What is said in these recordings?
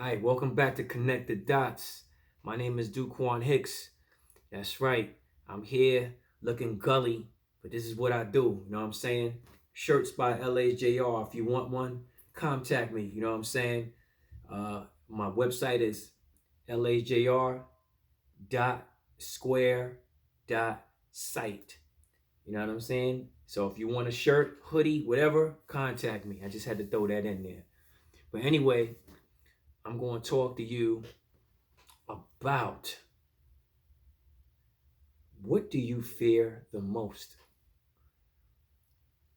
Hi, welcome back to Connect the Dots. My name is Duquan Hicks. That's right. I'm here looking gully, but this is what I do. You know what I'm saying? Shirts by LAJR. If you want one, contact me. You know what I'm saying? My website is LAJR dot square dot site. You know what I'm saying? So if you want a shirt, hoodie, whatever, contact me. I just had to throw that in there. But anyway, I'm going to talk to you about what do you fear the most?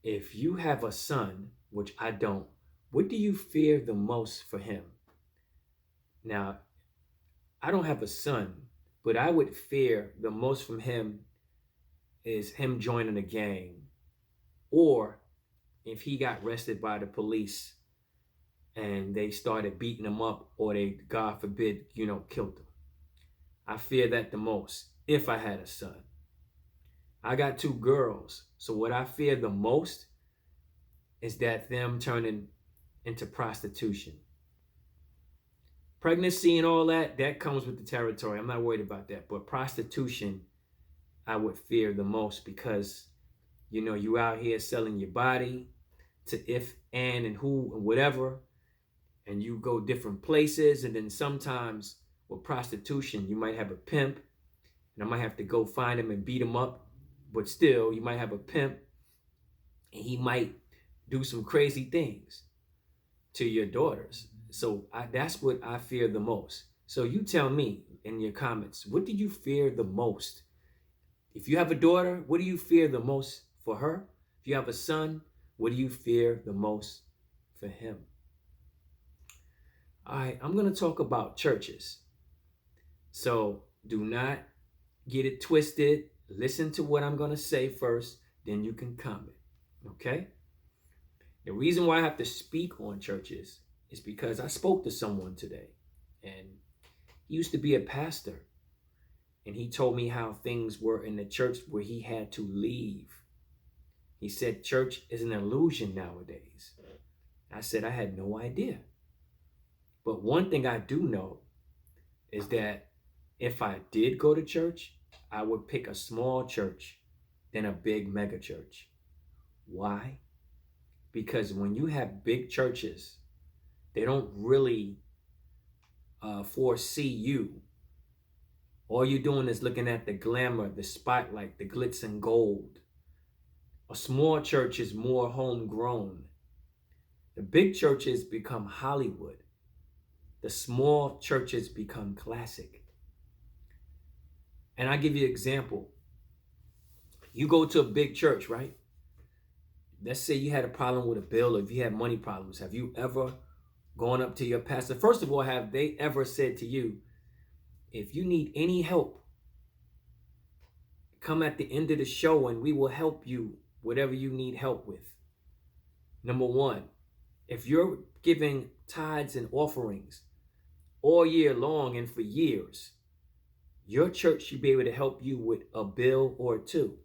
If you have a son, which I don't, what do you fear the most for him? Now, I don't have a son, but I would fear the most from him is him joining a gang, or if he got arrested by the police and they started beating him up, or they, God forbid, killed him. I fear that the most if I had a son. I got two girls, so what I fear the most is that them turning into prostitution. Pregnancy and all that comes with the territory. I'm not worried about that. But prostitution, I would fear the most because, you out here selling your body to if, and who, and whatever, and you go different places. And then sometimes with prostitution, you might have a pimp, and I might have to go find him and beat him up. But still, you might have a pimp, and he might do some crazy things to your daughters. So that's what I fear the most. So you tell me in your comments, what do you fear the most? If you have a daughter, what do you fear the most for her? If you have a son, what do you fear the most for him? All right, I'm going to talk about churches. So do not get it twisted. Listen to what I'm going to say first, then you can comment. Okay? The reason why I have to speak on churches is because I spoke to someone today, and he used to be a pastor, and he told me how things were in the church where he had to leave. He said church is an illusion nowadays. I said I had no idea. But one thing I do know is that if I did go to church, I would pick a small church than a big mega church. Why? Because when you have big churches, they don't really foresee you. All you're doing is looking at the glamour, the spotlight, the glitz and gold. A small church is more homegrown. The big churches become Hollywood. The small churches become classic. And I give you an example. You go to a big church, right? Let's say you had a problem with a bill, or if you had money problems. Have you ever gone up to your pastor? First of all, have they ever said to you, if you need any help, come at the end of the show and we will help you, whatever you need help with? Number one, if you're giving tithes and offerings all year long and for years, your church should be able to help you with a bill or two.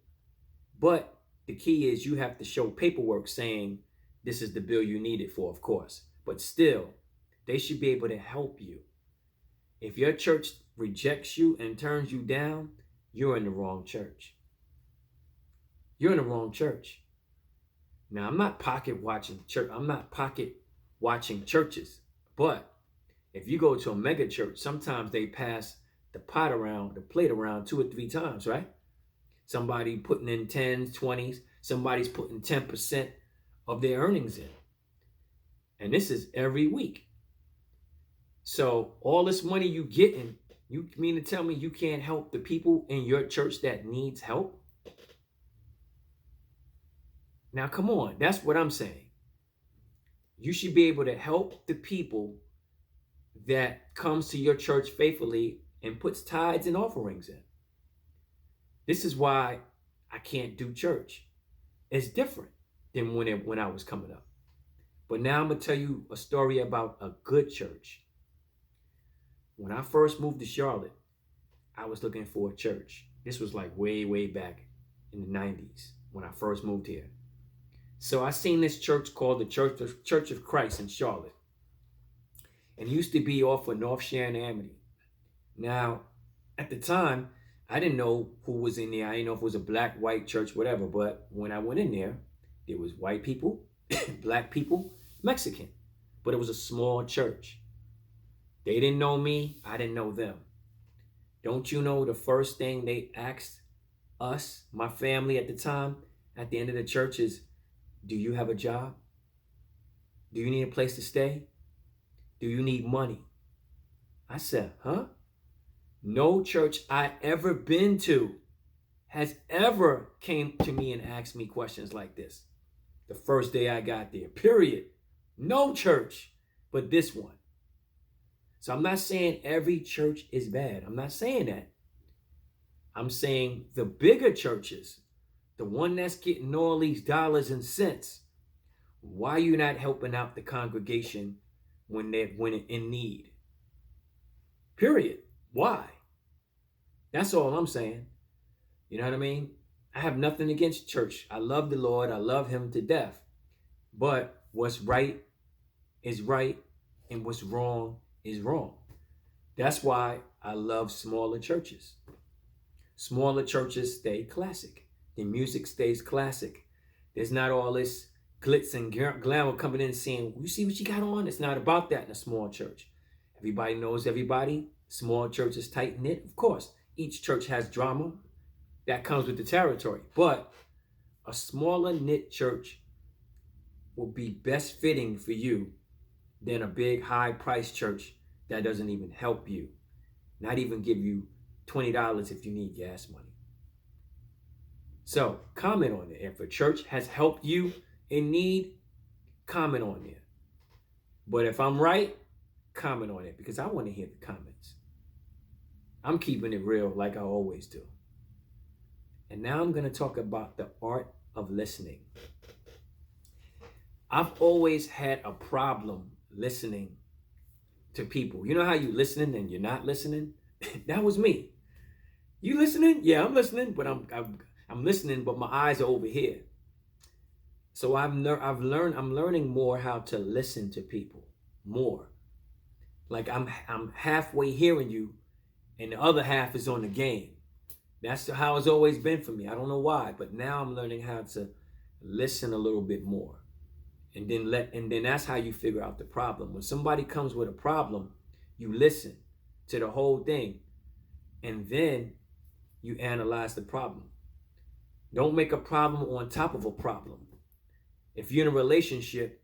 But the key is you have to show paperwork saying this is the bill you need it for, of course. But still, they should be able to help you. If your church rejects you and turns you down, you're in the wrong church. You're in the wrong church. Now, I'm not pocket watching churches, but if you go to a mega church, sometimes they pass the plate around 2 or 3 times, right? Somebody putting in 10s, 20s, somebody's putting 10% of their earnings in. And this is every week. So all this money you getting, you mean to tell me you can't help the people in your church that needs help? Now, come on. That's what I'm saying. You should be able to help the people that comes to your church faithfully and puts tithes and offerings in. This is why I can't do church. It's different than when I was coming up. But now I'm going to tell you a story about a good church. When I first moved to Charlotte, I was looking for a church. This was like way, way back in the 90s when I first moved here. So I seen this church called the Church of Christ in Charlotte. and it used to be off of North Sharon Amity. Now, at the time, I didn't know who was in there. I didn't know if it was a black, white church, whatever. But when I went in there was white people, black people, Mexican. But it was a small church. They didn't know me. I didn't know them. Don't you know the first thing they asked us, my family at the time, at the end of the church is, do you have a job? Do you need a place to stay? Do you need money? I said, huh? No church I ever been to has ever came to me and asked me questions like this. The first day I got there, period. No church but this one. So I'm not saying every church is bad. I'm not saying that. I'm saying the bigger churches, the one that's getting all these dollars and cents, why are you not helping out the congregation when they're in need? Period. Why? That's all I'm saying. You know what I mean? I have nothing against church. I love the Lord. I love him to death. But what's right is right, and what's wrong is wrong. That's why I love smaller churches. Smaller churches stay classic. The music stays classic. There's not all this glitz and glamour coming in and saying, you see what you got on? It's not about that in a small church. Everybody knows everybody. Small church is tight knit. Of course, each church has drama. That comes with the territory. But a smaller knit church will be best fitting for you than a big high price church that doesn't even help you. Not even give you $20 if you need gas money. So comment on it. If a church has helped you in need, comment on it. But if I'm right, comment on it because I want to hear the comments. I'm keeping it real like I always do. And now I'm going to talk about the art of listening. I've always had a problem listening to people. You know how you listening and you're not listening? That was me. You listening? Yeah, I'm listening, but I'm listening, but my eyes are over here. So I'm learning more how to listen to people more. Like I'm halfway hearing you, and the other half is on the game. That's how it's always been for me. I don't know why, but now I'm learning how to listen a little bit more. And then that's how you figure out the problem. When somebody comes with a problem, you listen to the whole thing, and then you analyze the problem. Don't make a problem on top of a problem. If you're in a relationship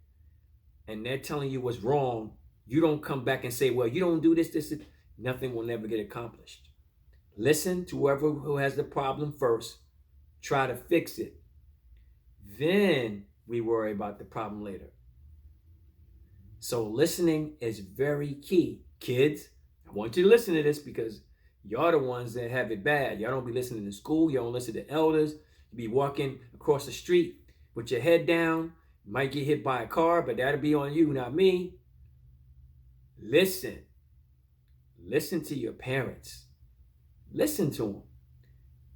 and they're telling you what's wrong, you don't come back and say, well, you don't do this. Nothing will never get accomplished. Listen to whoever who has the problem first. Try to fix it. Then we worry about the problem later. So listening is very key. Kids, I want you to listen to this because y'all the ones that have it bad. Y'all don't be listening to school. Y'all don't listen to elders. You be walking across the street with your head down. You might get hit by a car, but that'll be on you, not me. Listen. Listen to your parents. Listen to them.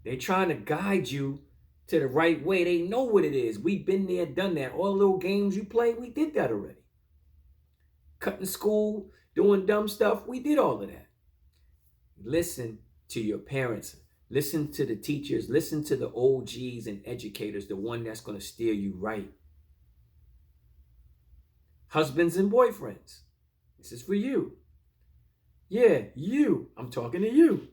They're trying to guide you to the right way. They know what it is. We've been there, done that. All the little games you play, we did that already. Cutting school, doing dumb stuff, we did all of that. Listen to your parents. Listen to the teachers. Listen to the OGs and educators, the one that's going to steer you right. Husbands and boyfriends, this is for you. Yeah, you. I'm talking to you.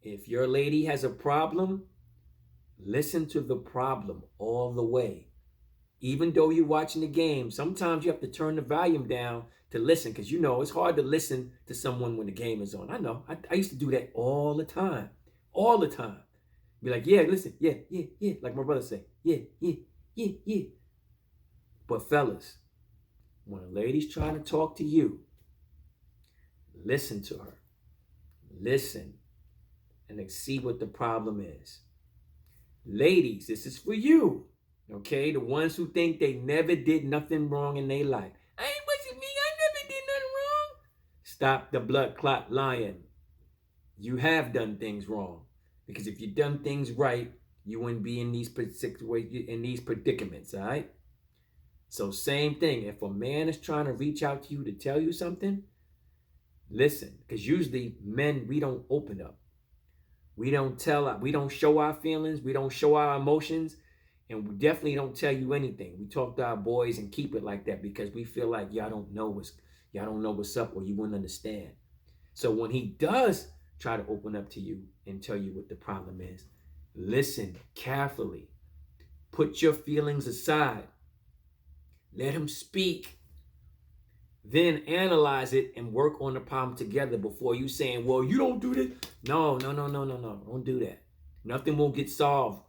If your lady has a problem, listen to the problem all the way. Even though you're watching the game, sometimes you have to turn the volume down to listen because you know it's hard to listen to someone when the game is on. I know. I used to do that all the time. All the time. Be like, yeah, listen. Yeah. Like my brother say, yeah. But fellas, when a lady's trying to talk to you, listen to her. Listen. And see what the problem is. Ladies, this is for you. Okay? The ones who think they never did nothing wrong in their life. It wasn't me. I never did nothing wrong. Stop the blood clot lying. You have done things wrong. Because if you done things right, you wouldn't be in these predicaments, all right? So same thing. If a man is trying to reach out to you to tell you something, listen, because usually men, we don't open up. We don't we don't show our feelings. We don't show our emotions. And we definitely don't tell you anything. We talk to our boys and keep it like that because we feel like y'all don't know what's up, or you wouldn't understand. So when he does try to open up to you and tell you what the problem is, listen carefully. Put your feelings aside. Let him speak. Then analyze it and work on the problem together before you saying, well, you don't do this. No. Don't do that. Nothing will get solved.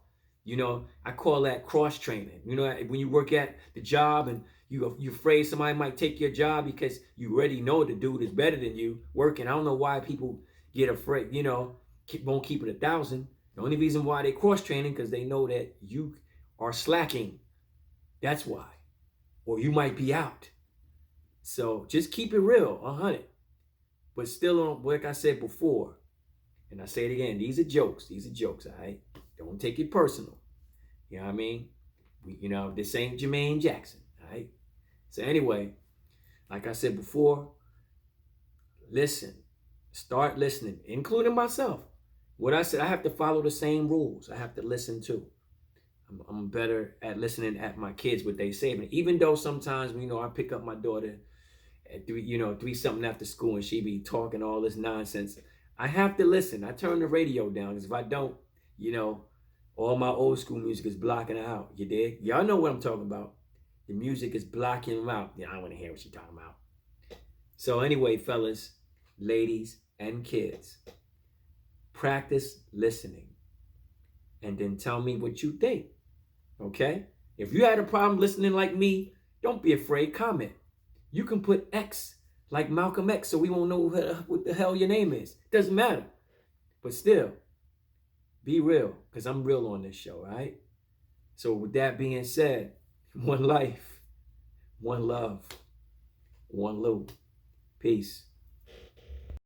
I call that cross training. When you work at the job and you're afraid somebody might take your job because you already know the dude is better than you working. I don't know why people get afraid, won't keep it 1,000. The only reason why they cross training because they know that you are slacking. That's why. Or you might be out. So just keep it real, 100. But still, like I said before, and I say it again, these are jokes, all right? Don't take it personal. You know what I mean? This ain't Jermaine Jackson, all right? So anyway, like I said before, listen. Start listening, including myself. What I said, I have to follow the same rules. I have to listen too. I'm better at listening at my kids, what they say. Even though sometimes, I pick up my daughter at 3 something after school and she be talking all this nonsense. I have to listen. I turn the radio down because if I don't, all my old school music is blocking her out. You dig? Y'all know what I'm talking about. The music is blocking them out. I don't want to hear what she's talking about. So anyway, fellas, ladies, and kids, practice listening. And then tell me what you think. Okay? If you had a problem listening like me, don't be afraid. Comment. You can put X like Malcolm X so we won't know what the hell your name is. Doesn't matter. But still, be real, because I'm real on this show, all right? So with that being said, one life, one love, one Lou. Peace.